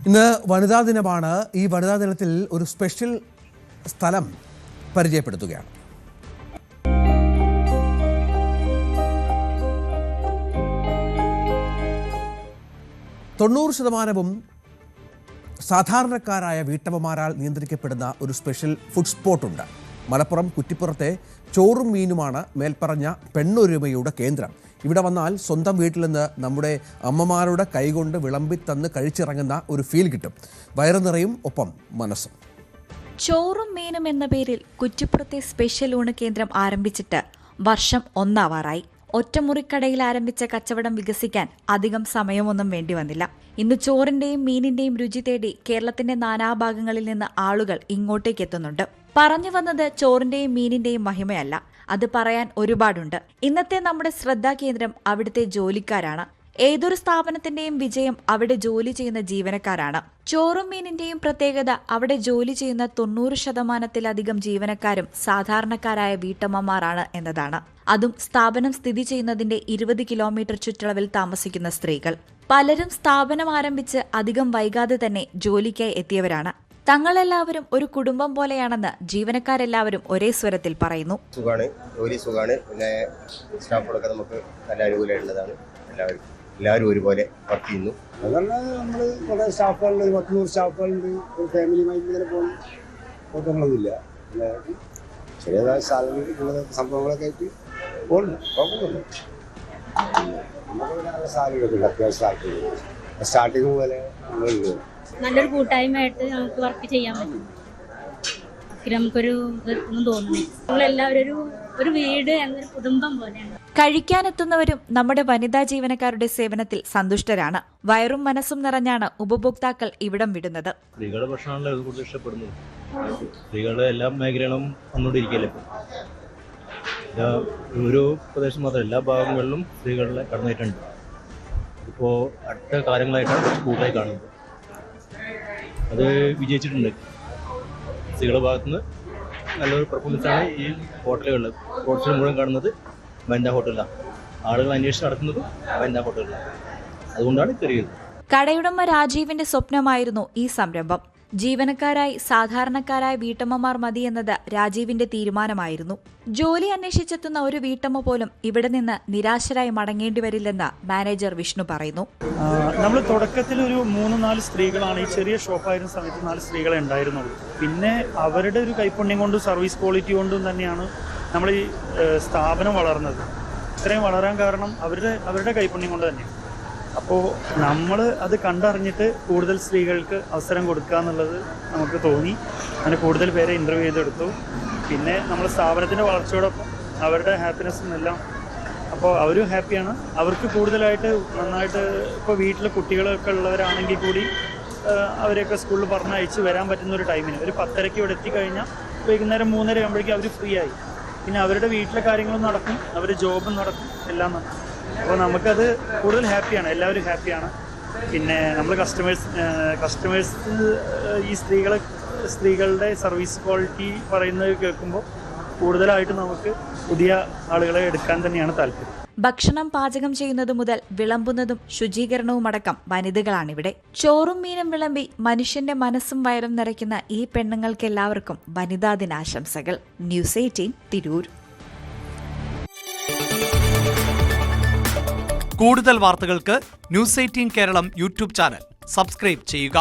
ഇന്ന് വനിതാ ദിനമാണ്. ഈ വനിതാ ദിനത്തിൽ ഒരു സ്പെഷ്യൽ സ്ഥലം പരിചയപ്പെടുത്തുകയാണ്. തൊണ്ണൂറ് സാധാരണക്കാരായ വീട്ടമ്മമാരാൽ നിയന്ത്രിക്കപ്പെടുന്ന ഒരു സ്പെഷ്യൽ ഫുഡ് സ്പോട്ടുണ്ട്. മലപ്പുറം കുറ്റിപ്പുറത്തെ ചോറും മീനുമാണ് മേൽപ്പറഞ്ഞ പെണ്ണൊരുമയുടെ കേന്ദ്രം. ഇവിടെ വന്നാൽ സ്വന്തം വീട്ടിൽ നിന്ന് നമ്മുടെ അമ്മമാരുടെ കൈകൊണ്ട് വിളമ്പി തന്ന് കഴിച്ചിറങ്ങുന്ന ഒരു ഫീൽ കിട്ടും. വയറു നിറയും, ഒപ്പം മനസ്സും. ചോറും മീനും എന്ന പേരിൽ കുറ്റിപ്പുറത്തെ സ്പെഷ്യൽ ഊണ് കേന്ദ്രം ആരംഭിച്ചിട്ട് വർഷം 1 ഒറ്റമുറിക്കടയിൽ ആരംഭിച്ച കച്ചവടം വികസിക്കാൻ അധികം സമയമൊന്നും വേണ്ടി വന്നില്ല. ഇന്ന് ചോറിന്റെയും മീനിന്റെയും രുചി തേടി കേരളത്തിന്റെ നാനാഭാഗങ്ങളിൽ നിന്ന് ആളുകൾ ഇങ്ങോട്ടേക്ക് എത്തുന്നുണ്ട്. പറഞ്ഞു വന്നത് ചോറിന്റെയും മീനിന്റെയും മഹിമയല്ല, അത് പറയാൻ ഒരുപാടുണ്ട്. ഇന്നത്തെ നമ്മുടെ ശ്രദ്ധാകേന്ദ്രം അവിടുത്തെ ജോലിക്കാരാണ്. ഏതൊരു സ്ഥാപനത്തിന്റെയും വിജയം അവിടെ ജോലി ചെയ്യുന്ന ജീവനക്കാരാണ്. ചോറും മീനിന്റെയും പ്രത്യേകത അവിടെ ജോലി ചെയ്യുന്ന 90% ജീവനക്കാരും സാധാരണക്കാരായ വീട്ടമ്മമാരാണ് എന്നതാണ്. അതും സ്ഥാപനം സ്ഥിതി ചെയ്യുന്നതിന്റെ 20 കിലോമീറ്റർ ചുറ്റളവിൽ താമസിക്കുന്ന സ്ത്രീകൾ. പലരും സ്ഥാപനം ആരംഭിച്ച് അധികം വൈകാതെ തന്നെ ജോലിക്കായി എത്തിയവരാണ്. തങ്ങളെല്ലാവരും ഒരു കുടുംബം പോലെയാണെന്ന് ജീവനക്കാരെല്ലാവരും ഒരേ സ്വരത്തിൽ പറയുന്നു. ജോലി സുഖമാണ്. പിന്നെ സ്റ്റാഫുകളൊക്കെ നമുക്ക് നല്ല അനുകൂലമുള്ളതാണ്. എല്ലാവരും ഒരുപോലെ വർക്ക് ചെയ്യുന്നു. അതുകൊണ്ട് നമ്മൾ കുറേ സ്റ്റാഫുകളുണ്ട്, 100 സ്റ്റാഫുകളുണ്ട്. ഒരു ഫാമിലിയുമായി ഇങ്ങനെ പോകുന്ന കുഴപ്പങ്ങളൊന്നുമില്ല. ചെറിയതായ സാലറി സംഭവങ്ങളൊക്കെ ആയിട്ട് പോകുന്നു. കുഴപ്പമൊന്നുമില്ല. നമുക്ക് നല്ല സാലറിയൊക്കെ ഉണ്ട്. അത്യാവശ്യം സാലറി സ്റ്റാർട്ടിങ് പോലെ നമ്മളുണ്ട്. നല്ലൊരു കൂട്ടായ്മയായിട്ട് നമുക്ക് വർക്ക് ചെയ്യാൻ പറ്റും. നമുക്കൊരു ഒന്നും തോന്നുന്നു. നമ്മളെല്ലാവരും ഒരു വീട് എന്നൊരു കുടുംബം പോലെയാണ്. കഴിക്കാനെത്തുന്നവരും നമ്മുടെ വനിതാ ജീവനക്കാരുടെ സേവനത്തിൽ സന്തുഷ്ടരാണ്. വയറും മനസ്സും നിറഞ്ഞാണ് ഉപഭോക്താക്കൾ ഇവിടം വിടുന്നത്. സ്ത്രീകളുടെ ഭക്ഷണമാണല്ലോ ഇത് കൂടുതൽ ഇഷ്ടപ്പെടുന്നത്. സ്ത്രീകളുടെ എല്ലാ മേഖലകളും വന്നുകൊണ്ടിരിക്കുകയല്ലേ. ഓരോ പ്രദേശം മാത്രം എല്ലാ ഭാഗങ്ങളിലും സ്ത്രീകളുടെ കടന്നുകയറ്റുണ്ട്. ഇപ്പോൾ അടുത്ത കാര്യങ്ങളായിട്ടാണ് കുറച്ച് കൂടുതലായി കാണുന്നത്. അത് വിജയിച്ചിട്ടുണ്ട്. സ്ത്രീകളുടെ ഭാഗത്തുനിന്ന് നല്ലൊരു പെർഫോമൻസാണ് ഈ ഹോട്ടലുകളിൽ. ഹോട്ടൽ മുഴുവൻ കാണുന്നത് വനിതാ ഹോട്ടലിലാണ്. ആളുകൾ അന്വേഷിച്ച് നടക്കുന്നത് വനിതാ ഹോട്ടലിലാണ്. അതുകൊണ്ടാണ് കയറിയത്. കടയുടമ രാജീവിന്റെ സ്വപ്നമായിരുന്നു ഈ സംരംഭം. ജീവനക്കാരായി സാധാരണക്കാരായ വീട്ടമ്മമാർ മതി എന്നത് രാജീവിന്റെ തീരുമാനമായിരുന്നു. ജോലി അന്വേഷിച്ചെത്തുന്ന ഒരു വീട്ടമ്മ പോലും ഇവിടെ നിന്ന് നിരാശരായി മടങ്ങേണ്ടി വരില്ലെന്ന് മാനേജർ വിഷ്ണു പറയുന്നു. നമ്മൾ തുടക്കത്തിൽ ഒരു 3-4 സ്ത്രീകളാണ്. ഈ ചെറിയ ഷോപ്പായിരുന്ന സമയത്ത് 4 സ്ത്രീകളെ ഉണ്ടായിരുന്നുള്ളൂ. പിന്നെ അവരുടെ ഒരു കൈപ്പുണ്യം കൊണ്ടും സർവീസ് ക്വാളിറ്റി കൊണ്ടും തന്നെയാണ് നമ്മൾ ഈ സ്ഥാപനം വളർന്നത്. ഇത്രയും വളരാൻ കാരണം അവരുടെ കൈപ്പുണ്യം കൊണ്ട് തന്നെയാണ്. അപ്പോൾ നമ്മൾ അത് കണ്ടറിഞ്ഞിട്ട് കൂടുതൽ സ്ത്രീകൾക്ക് അവസരം കൊടുക്കുക എന്നുള്ളത് നമുക്ക് തോന്നി. അങ്ങനെ കൂടുതൽ പേരെ ഇൻ്റർവ്യൂ ചെയ്തെടുത്തു. പിന്നെ നമ്മൾ സ്ഥാപനത്തിൻ്റെ വളർച്ചയോടൊപ്പം അവരുടെ ഹാപ്പിനെസ്സും എല്ലാം. അപ്പോൾ അവരും ഹാപ്പിയാണ്. അവർക്ക് കൂടുതലായിട്ട് നന്നായിട്ട് ഇപ്പോൾ വീട്ടിൽ കുട്ടികളൊക്കെ ഉള്ളവരാണെങ്കിൽ കൂടി അവരെയൊക്കെ സ്കൂളിൽ പറഞ്ഞയച്ച് വരാൻ പറ്റുന്ന ഒരു ടൈമിന് ഒരു 10:30 ഇവിടെ എത്തിക്കഴിഞ്ഞാൽ വൈകുന്നേരം 3:30 ആകുമ്പോഴേക്കും അവർ ഫ്രീ ആയി. പിന്നെ അവരുടെ വീട്ടിലെ കാര്യങ്ങളും നടക്കും, അവരുടെ ജോബും നടക്കും, എല്ലാം നടക്കും. അപ്പോൾ നമുക്കത് കൂടുതൽ ഹാപ്പിയാണ്. എല്ലാവരും ഹാപ്പിയാണ്. പിന്നെ നമ്മൾ കസ്റ്റമേഴ്സ് ഈ സ്ത്രീകളുടെ സർവീസ് ക്വാളിറ്റി പറയുന്നത് കേൾക്കുമ്പോൾ കൂടുതലായിട്ട് നമുക്ക് പുതിയ ആളുകളെ എടുക്കാൻ തന്നെയാണ് താല്പര്യം. ഭക്ഷണം പാചകം ചെയ്യുന്നത് മുതൽ വിളമ്പുന്നതും ശുചീകരണവുമടക്കം വനിതകളാണിവിടെ. ചോറും മീനും വിളമ്പി മനുഷ്യന്റെ മനസ്സും വയറും നിറയ്ക്കുന്ന ഈ പെണ്ണുങ്ങൾക്കെല്ലാവർക്കും വനിതാ ദിനാശംസകൾ. ന്യൂസ് 18 തിരൂർ. കൂടുതൽ വാർത്തകൾക്ക് news 18 Keralam YouTube channel subscribe ചെയ്യുക.